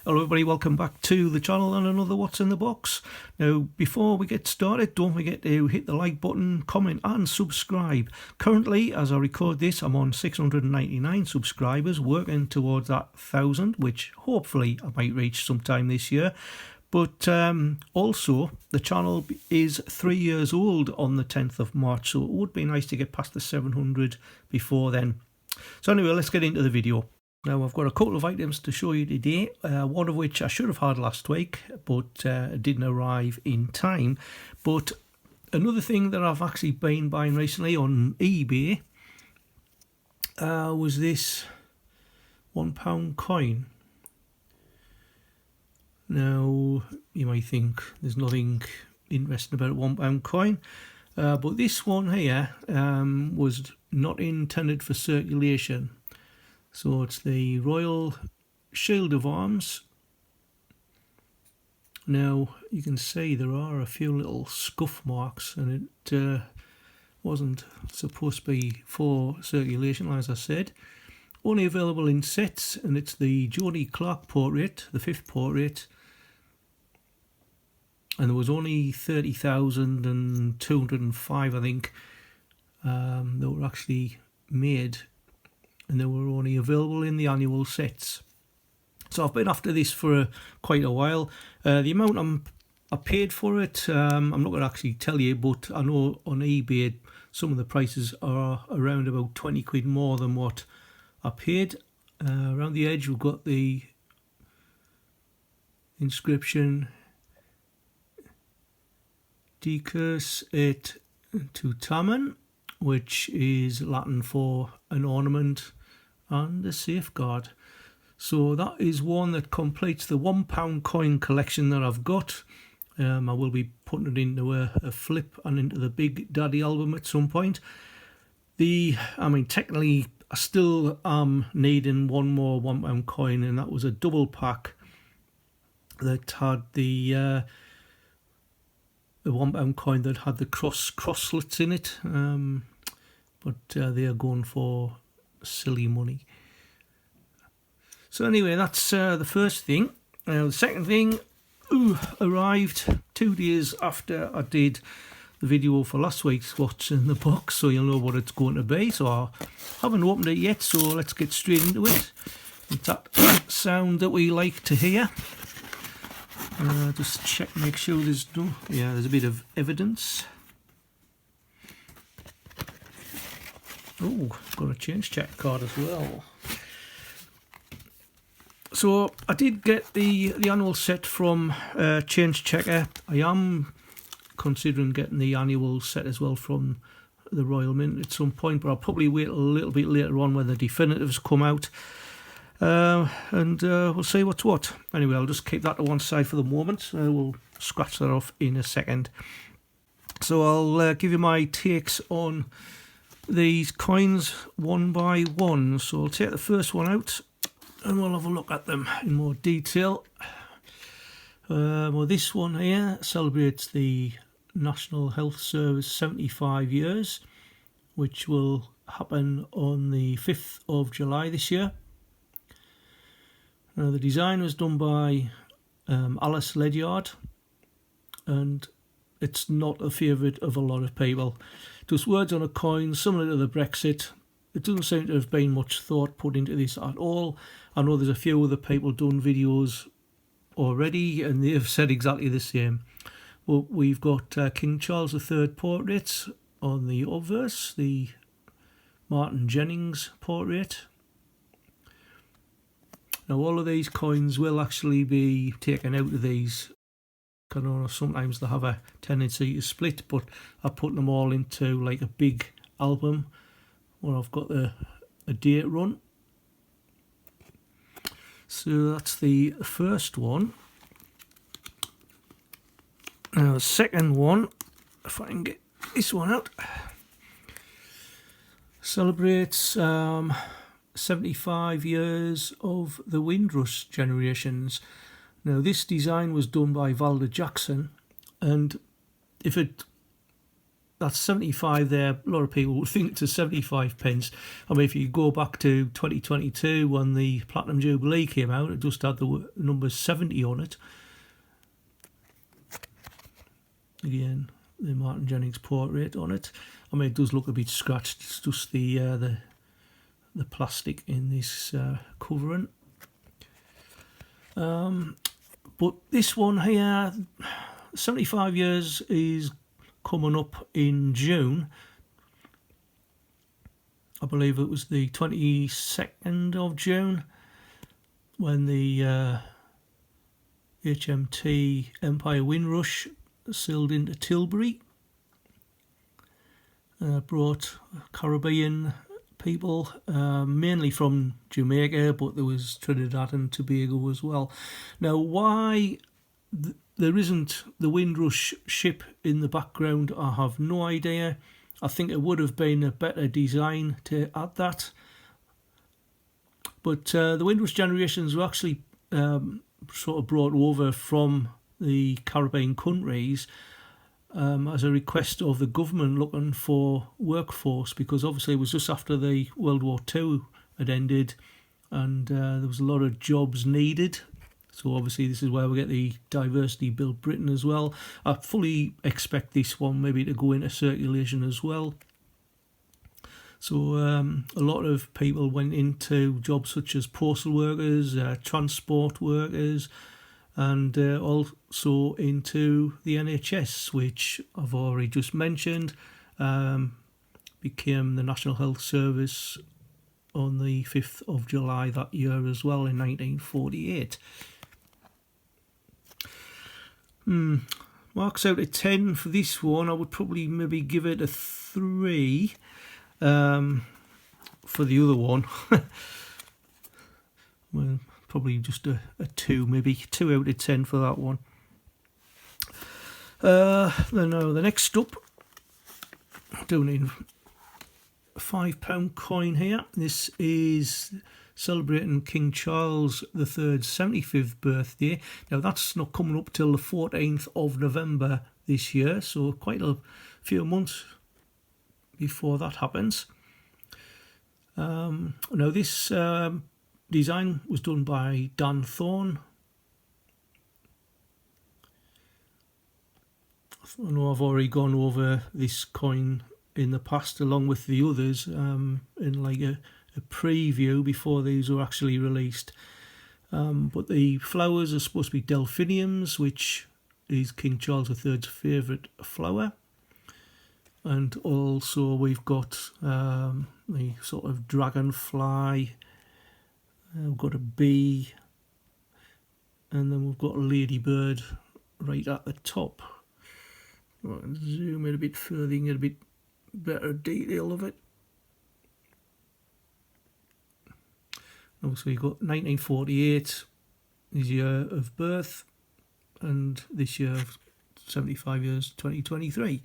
Hello everybody, welcome back to the channel and another What's in the Box. Now before we get started, don't forget to hit the like button, comment and subscribe. Currently, as I record this, I'm on 699 subscribers, working towards that 1,000, which hopefully I might reach sometime this year. But also, the channel is 3 years old on the 10th of March, so it would be nice to get past the 700 before then. So anyway, let's get into the video. Now I've got a couple of items to show you today, one of which I should have had last week, but it didn't arrive in time. But another thing that I've actually been buying recently on eBay was this £1 coin. Now you might think there's nothing interesting about a £1 coin, but this one here was not intended for circulation. So it's the Royal Shield of Arms. Now you can see there are a few little scuff marks, and it wasn't supposed to be for circulation, as I said. Only available in sets, and it's the Jodie Clark portrait, the 5th portrait. And there was only 30,205, I think, that were actually made. And they were only available in the annual sets. So I've been after this for quite a while. The amount I paid for it, I'm not going to actually tell you, but I know on eBay some of the prices are around about 20 quid more than what I paid. Around the edge we've got the inscription Decus et Tutamen, which is Latin for an ornament and a safeguard. So that is one that completes the £1 coin collection that I've got. I will be putting it into a flip and into the Big Daddy album at some point. Technically I still am needing one more £1 coin, and that was a double pack that had the £1 coin that had the crosslets in it, but they are going for silly money. So anyway, that's the first thing. The second thing arrived 2 days after I did the video for last week's What's in the Box, so you'll know what it's going to be. So I haven't opened it yet, so let's get straight into it. It's that sound that we like to hear. Just check, make sure there's there's a bit of evidence. Oh, got a change check card as well. So I did get the annual set from Change Checker. I am considering getting the annual set as well from the Royal Mint at some point, but I'll probably wait a little bit later on when the definitives come out. And we'll see what's what. Anyway, I'll just keep that to one side for the moment. We'll scratch that off in a second. So I'll give you my takes on these coins one by one. So I'll take the first one out and we'll have a look at them in more detail. Well, this one here celebrates the National Health Service 75 years, which will happen on the 5th of July this year. Now, the design was done by Alice Ledyard, and it's not a favourite of a lot of people. Just words on a coin, similar to the Brexit. It doesn't seem to have been much thought put into this at all. I know there's a few other people done videos already, and they've said exactly the same. Well, we've got King Charles III portraits on the obverse, the Martin Jennings portrait. Now all of these coins will actually be taken out of these. I know sometimes they have a tendency to split, but I put them all into like a big album where I've got a date run. So that's the first one. Now the second one, if I can get this one out, celebrates 75 years of the Windrush generations. Now this design was done by Valda Jackson, and if it that's 75 there. A lot of people would think it's a 75 pence. I mean, if you go back to 2022 when the Platinum Jubilee came out, it just had the number 70 on it. Again, the Martin Jennings portrait on it. I mean, it does look a bit scratched. It's just the plastic in this covering. But this one here, 75 years, is coming up in June. I believe it was the 22nd of June when the HMT Empire Windrush sailed into Tilbury. Brought Caribbean people, mainly from Jamaica, but there was Trinidad and Tobago as well. Now, why there isn't the Windrush ship in the background, I have no idea. I think it would have been a better design to add that. But the Windrush generations were actually sort of brought over from the Caribbean countries as a request of the government looking for workforce, because obviously it was just after the World War II had ended and there was a lot of jobs needed. So obviously this is where we get the Diversity Built Britain as well. I fully expect this one maybe to go into circulation as well. So a lot of people went into jobs such as postal workers, transport workers, and also into the NHS, which I've already just mentioned, became the National Health Service on the 5th of July that year as well in 1948. Marks out of 10 for this one. I would probably maybe give it a 3 for the other one. Well, probably just a 2, maybe 2 out of 10 for that one. Then the next up, doing a £5 coin here. This is celebrating King Charles III's 75th birthday. Now that's not coming up till the 14th of November this year, so quite a few months before that happens. Now this design was done by Dan Thorne. I know I've already gone over this coin in the past along with the others in like a preview before these were actually released. But the flowers are supposed to be delphiniums, which is King Charles III's favourite flower. And also we've got the sort of dragonfly, we've got a bee, and then we've got a ladybird right at the top. Right, zoom in a bit further, you can get a bit better detail of it. Also you've got 1948, his year of birth, and this year of 75 years, 2023.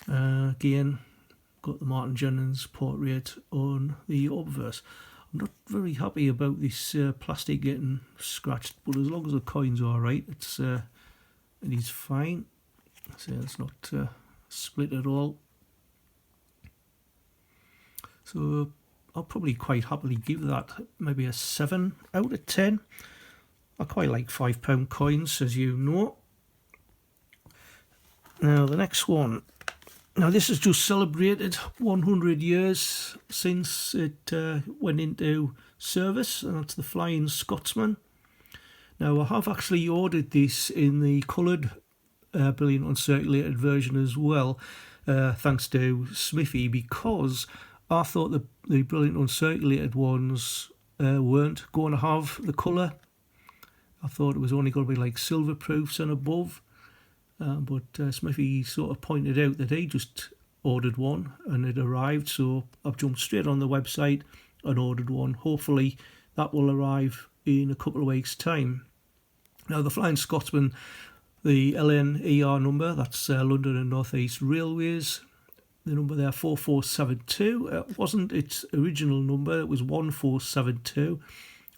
Again, got the Martin Jennings portrait on the obverse. I'm not very happy about this plastic getting scratched, but as long as the coin's alright, it is fine. So it's not split at all. So I'll probably quite happily give that maybe a 7 out of 10. I quite like £5 coins, as you know. Now the next one. Now this has just celebrated 100 years since it went into service, and that's the Flying Scotsman. Now I have actually ordered this in the coloured brilliant uncirculated version as well, thanks to Smithy, because I thought the brilliant uncirculated ones weren't going to have the colour. I thought it was only going to be like silver proofs and above. But Smithy sort of pointed out that he just ordered one and it arrived, so I've jumped straight on the website and ordered one. Hopefully that will arrive in a couple of weeks' time. Now the Flying Scotsman, the LNER number, that's London and North East Railways. The number there, 4472. It wasn't its original number, it was 1472.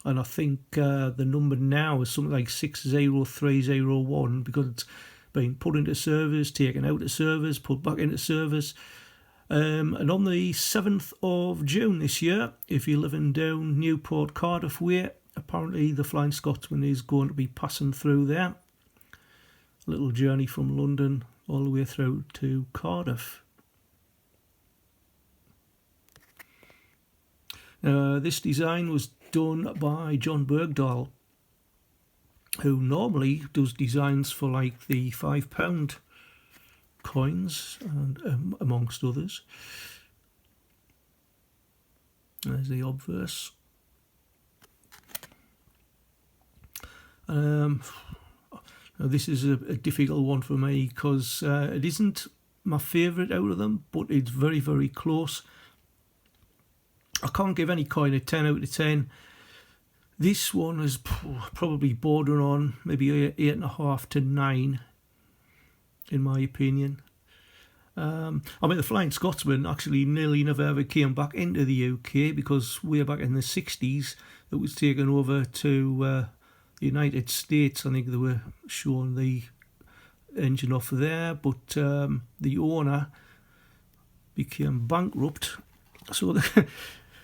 And I think the number now is something like 60301 because it's been put into service, taken out of service, put back into service. And on the 7th of June this year, if you're living down Newport, Cardiff way, apparently the Flying Scotsman is going to be passing through there. A little journey from London all the way through to Cardiff. This design was done by John Bergdahl, who normally does designs for like the £5 coins and amongst others. There's the obverse. Now this is a difficult one for me because it isn't my favourite out of them, but it's very, very close. I can't give any coin a 10 out of 10. This one is probably bordering on maybe 8.5 to 9, in my opinion. I mean, the Flying Scotsman actually nearly never ever came back into the UK because way back in the 60s it was taken over to the United States. I think they were showing the engine off there, but the owner became bankrupt, so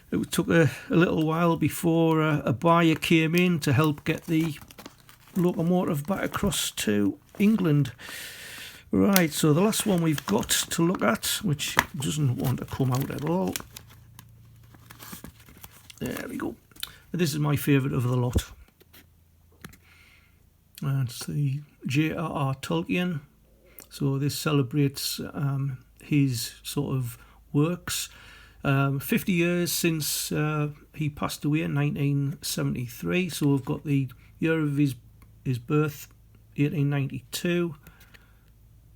it took a little while before a buyer came in to help get the locomotive back across to England. Right, so the last one we've got to look at, which doesn't want to come out at all. There we go. This is my favourite of the lot. That's the J.R.R. Tolkien. So this celebrates his sort of works. 50 years since he passed away in 1973. So we've got the year of his birth, 1892.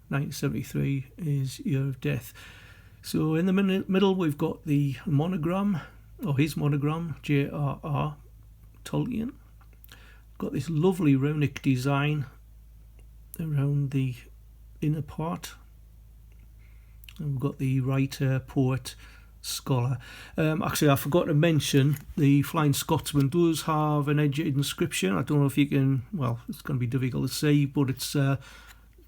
1973 is year of death. So in the middle we've got the monogram, or his monogram, J.R.R. Tolkien. Got this lovely runic design around the inner part. And we've got the writer, poet, scholar. Actually, I forgot to mention the Flying Scotsman does have an edged inscription. I don't know if you can, well, it's going to be difficult to see, but it's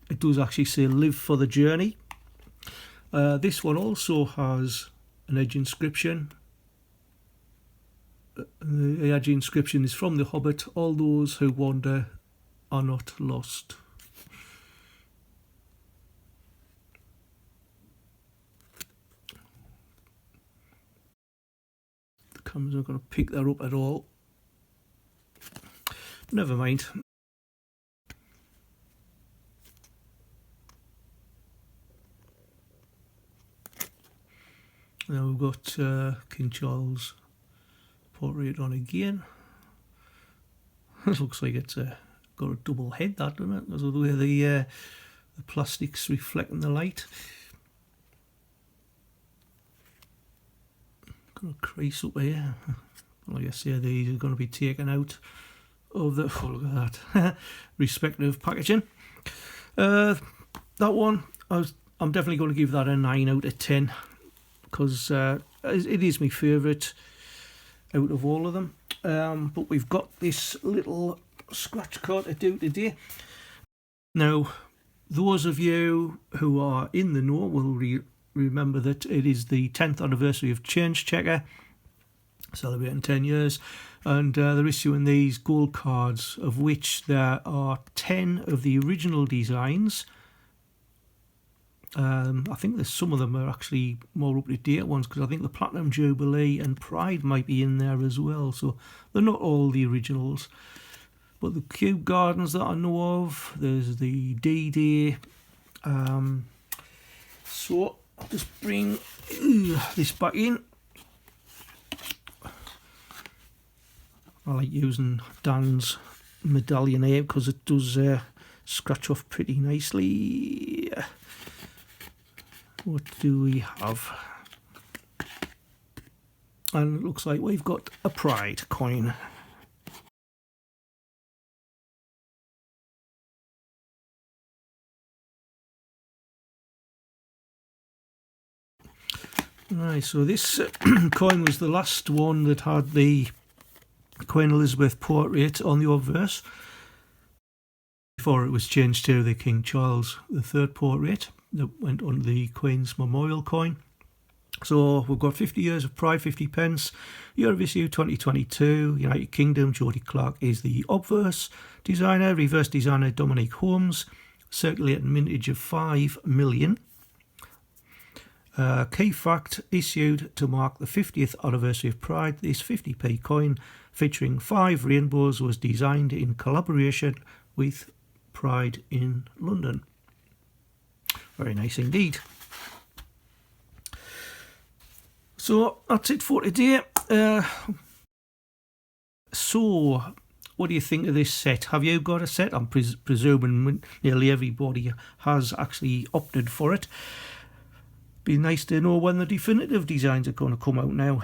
it does actually say "Live for the journey." This one also has an edge inscription. The edge inscription is from The Hobbit: "All those who wander are not lost." The camera's not going to pick that up at all. Never mind. Now we've got King Charles portrait on again. It looks like it's got a double head, that, doesn't it? Because of the way the plastic's reflecting the light. Got a crease up here. Like I say, these are going to be taken out of the, oh, look at that, respective packaging. That one, I'm definitely going to give that a 9 out of 10 because it is my favourite out of all of them. But we've got this little scratch card to do today. Now, those of you who are in the know will remember that it is the 10th anniversary of Change Checker, celebrating 10 years, and they're issuing these gold cards, of which there are 10 of the original designs. I think there's some of them are actually more up-to-date ones, because I think the Platinum Jubilee and Pride might be in there as well, so they're not all the originals. But the Cube Gardens that I know of, there's the D-Day. So I'll just bring this back in. I like using Dan's medallion here because it does scratch off pretty nicely. What do we have? And it looks like we've got a Pride coin. Right, so this coin was the last one that had the Queen Elizabeth portrait on the obverse. before it was changed to the King Charles III portrait that went on the Queen's Memorial coin. So we've got 50 years of pride, 50 pence, year of issue 2022, United Kingdom. Jodie Clark is the obverse designer, reverse designer Dominique Holmes, circulating mintage of 5 million. Key fact, issued to mark the 50th anniversary of Pride, this 50p coin featuring 5 rainbows was designed in collaboration with Pride in London. Very nice indeed. So that's it for today. So what do you think of this set? Have you got a set? I'm presuming nearly everybody has actually opted for it. Be nice to know when the definitive designs are going to come out now.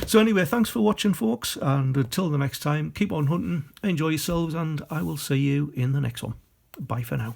So anyway, thanks for watching, folks, and until the next time, keep on hunting, enjoy yourselves, and I will see you in the next one. Bye for now.